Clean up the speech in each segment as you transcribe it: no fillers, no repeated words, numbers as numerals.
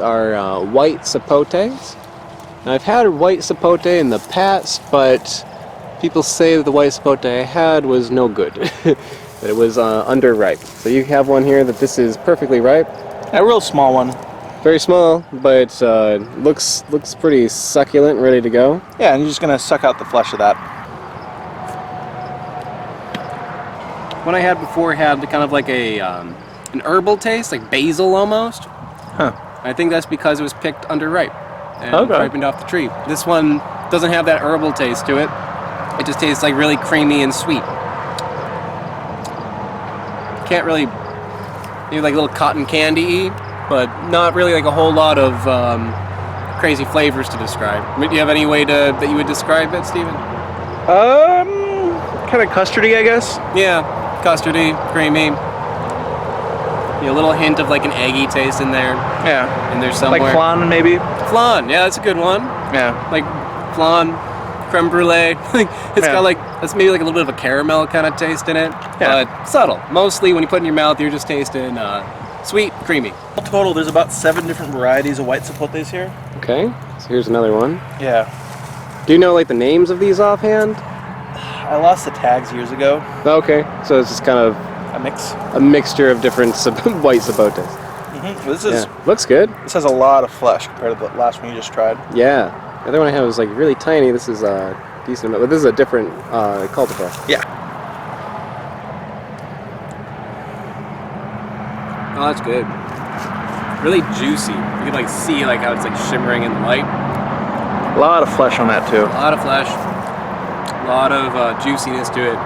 These are white Sapotes. Now, I've had white Sapote in the past, but people say that the white Sapote I had was no good. That it was underripe. So you have one here that this is perfectly ripe. A real small one. Very small, but looks pretty succulent, ready to go. Yeah, and you're just gonna suck out the flesh of that. One I had before had kind of like a an herbal taste, like basil almost. Huh. I think that's because it was picked underripe and Okay. ripened off the tree. This one doesn't have that herbal taste to it. It just tastes like really creamy and sweet. Can't really, maybe like a little cotton candy-y, but not really like a whole lot of crazy flavors to describe. Do you have any way that you would describe it, Steven? Kind of custardy, I guess. Yeah, custardy, creamy. A little hint of like an eggy taste in there. Yeah. In there somewhere. Like flan, maybe. Flan, yeah, that's a good one. Yeah. Like flan, creme brulee. It's got like, that's maybe like a little bit of a caramel kind of taste in it. Yeah. But subtle. Mostly when you put it in your mouth, you're just tasting sweet, creamy. All total, there's about 7 different varieties of white Sapotes here. Okay, so here's another one. Yeah. Do you know like the names of these offhand? I lost the tags years ago. Okay, so it's just kind of A mix. a mixture of different white Sapotes. This is Looks good. This has a lot of flesh compared to the last one you just tried. Yeah. The other one I had was like really tiny. This is a decent amount, but this is a different cultivar. Yeah. Oh, that's good. Really juicy. You can like see like how it's like shimmering in the light. A lot of flesh on that too. A lot of flesh. A lot of juiciness to it.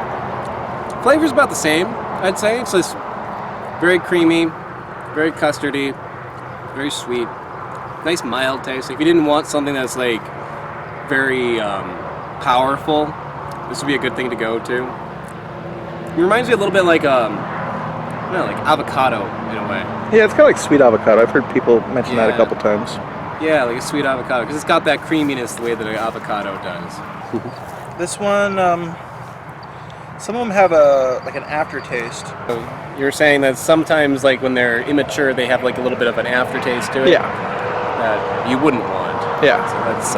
Flavor's about the same, I'd say. It's just very creamy, very custardy, very sweet. Nice mild taste. If you didn't want something that's like very powerful, this would be a good thing to go to. It reminds me a little bit like I don't know, like avocado in a way. Yeah, it's kind of like sweet avocado. I've heard people mention that a couple times. Yeah, like a sweet avocado, because it's got that creaminess the way that an avocado does. This one, some of them have an aftertaste. So you're saying that sometimes, like when they're immature, they have like a little bit of an aftertaste to it. Yeah. That you wouldn't want. Yeah. So that's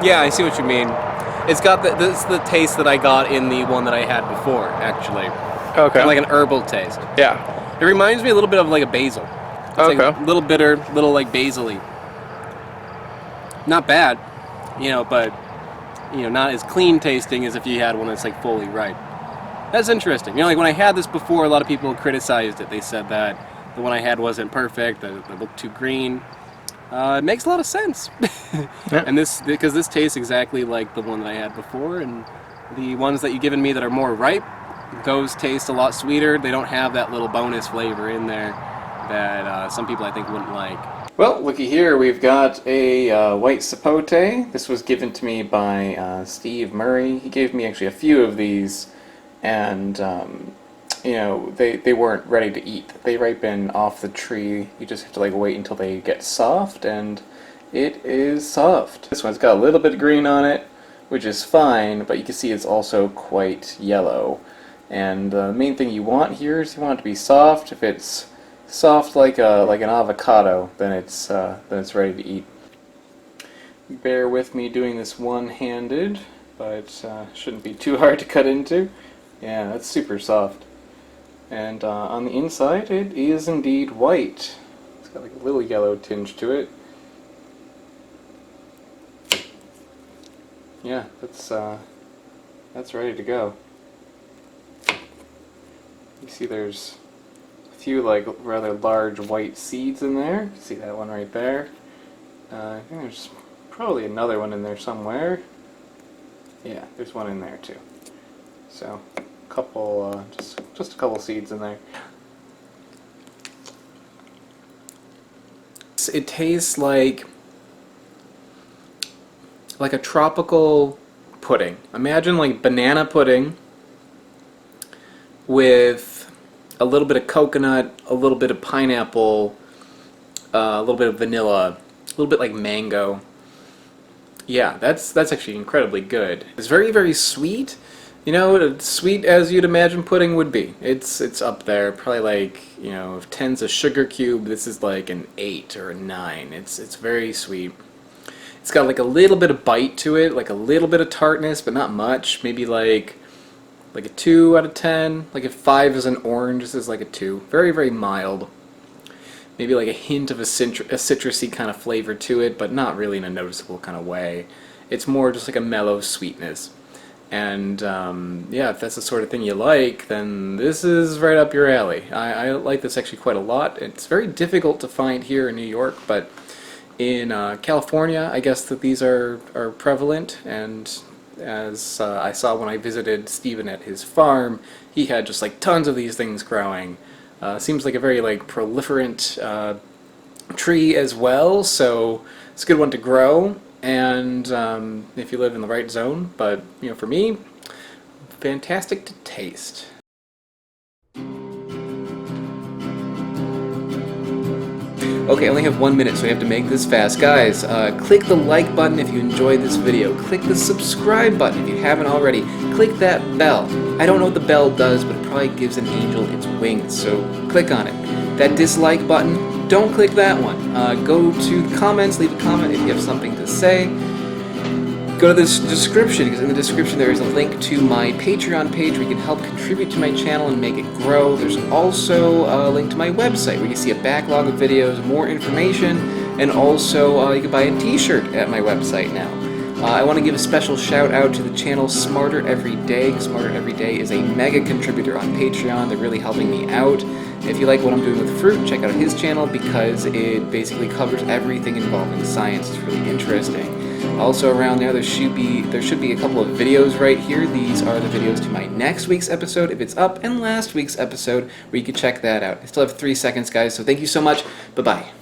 yeah, I see what you mean. It's got this is the taste that I got in the one that I had before, actually. Okay. Like an herbal taste. Yeah. It reminds me a little bit of like a basil. It's Okay. like a little bitter, little like basil-y. Not bad, but not as clean tasting as if you had one that's like fully ripe. That's interesting. Like when I had this before, a lot of people criticized it. They said that the one I had wasn't perfect, that it looked too green. It makes a lot of sense. Yeah. And because this tastes exactly like the one that I had before, and the ones that you've given me that are more ripe, those taste a lot sweeter. They don't have that little bonus flavor in there that some people I think wouldn't like. Well, looky here, we've got a white Sapote. This was given to me by Steve Murray. He gave me actually a few of these, and they weren't ready to eat. They ripen off the tree. You just have to like wait until they get soft, and it is soft. This one's got a little bit of green on it, which is fine, but you can see it's also quite yellow. And the main thing you want here is you want it to be soft. If it's soft like an avocado, then it's ready to eat. Bear with me doing this one-handed, but shouldn't be too hard to cut into. Yeah, that's super soft. And on the inside, it is indeed white. It's got like a little yellow tinge to it. Yeah, that's ready to go. You see there's a few like rather large white seeds in there. You see that one right there. I think there's probably another one in there somewhere. Yeah, there's one in there too. So, a couple, just a couple seeds in there. It tastes like a tropical pudding. Imagine like banana pudding with a little bit of coconut, a little bit of pineapple, a little bit of vanilla, a little bit like mango. Yeah, that's actually incredibly good. It's very, very sweet, You know, as sweet as you'd imagine pudding would be. It's up there, probably like, you know, if 10's a sugar cube, this is like an 8 or a 9. It's very sweet. It's got like a little bit of bite to it, like a little bit of tartness, but not much. Maybe like a 2 out of 10. Like if 5 is an orange, this is like a 2. Very, very mild. Maybe like a hint of a citrusy kind of flavor to it, but not really in a noticeable kind of way. It's more just like a mellow sweetness. And yeah, if that's the sort of thing you like, then this is right up your alley. I like this actually quite a lot. It's very difficult to find here in New York, but in California, I guess that these are prevalent. And as I saw when I visited Stephen at his farm, he had just like tons of these things growing. Seems like a very like proliferant tree as well, so it's a good one to grow. And if you live in the right zone, but you know, for me, fantastic to taste. Okay, I only have 1 minute, so I have to make this fast. Guys, click the like button if you enjoyed this video. Click the subscribe button if you haven't already. Click that bell. I don't know what the bell does, but it probably gives an angel its wings, so click on it. That dislike button, don't click that one. Go to the comments, leave a comment if you have something to say. Go to this description, because in the description there is a link to my Patreon page where you can help contribute to my channel and make it grow. There's also a link to my website where you see a backlog of videos, more information, and also you can buy a t-shirt at my website now. I want to give a special shout out to the channel Smarter Every Day. Smarter Every Day is a mega contributor on Patreon. They're really helping me out. If you like what I'm doing with fruit, check out his channel because it basically covers everything involving science. It's really interesting. Also around there, there should be a couple of videos right here. These are the videos to my next week's episode, if it's up, and last week's episode, where you can check that out. I still have 3 seconds, guys, so thank you so much. Bye-bye.